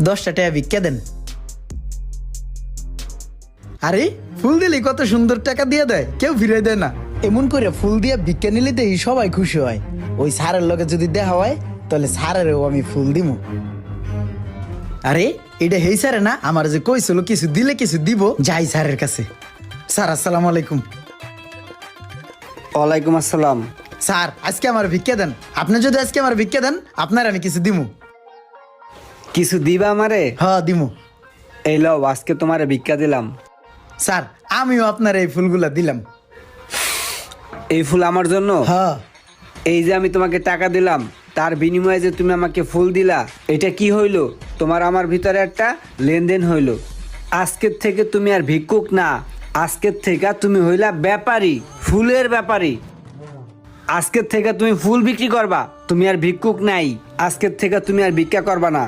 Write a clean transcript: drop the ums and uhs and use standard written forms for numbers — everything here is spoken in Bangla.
10টা টাকা ভিক্ষা দেন। আরে ফুল দিলে কত সুন্দর টাকা দিয়ে দেয়, কেউ ফিরে দেয় না। এমন করে ফুল দিয়ে ভিক্ষা নিলে দেই সবাই খুশি হয়। ওই স্যারের লগে যদি দেখা হয় তাহলে স্যারেরও আমি ফুল দিমু। আরে এটা হেই স্যারে না, আমার যে কইছিল কিছু দিলে কিছু দিব, যাই স্যারের কাছে। স্যার আসসালামু আলাইকুম। ওয়ালাইকুম আসসালাম। স্যার আজকে আমার ভিক্ষা দেন। আপনি যদি আজকে আমার ভিক্ষা দেন আপনার আমি কিছু দিমু। কিছু দিবা আমারে? হ্যাঁ দিমু। এই লও, আজকে তোমারে ভিক্ষা দিলাম। স্যার আমিও আপনার এই ফুলগুলা দিলাম। এই ফুল আমার জন্য? হ্যাঁ। এই যে আমি তোমাকে টাকা দিলাম, তার বিনিময়ে যে তুমি আমাকে ফুল দিলা, এটা কি হইলো? তোমার আমার ভিতরে একটা লেনদেন হইলো। আজকের থেকে তুমি আর ভিক্ষুক না, আজকের থেকে তুমি হইলা ব্যাপারী, ফুলের ব্যাপারী। আজকের থেকে তুমি ফুল বিক্রি করবা, তুমি আর ভিক্ষুক নাই। আজকের থেকে তুমি আর ভিক্ষা করবা না।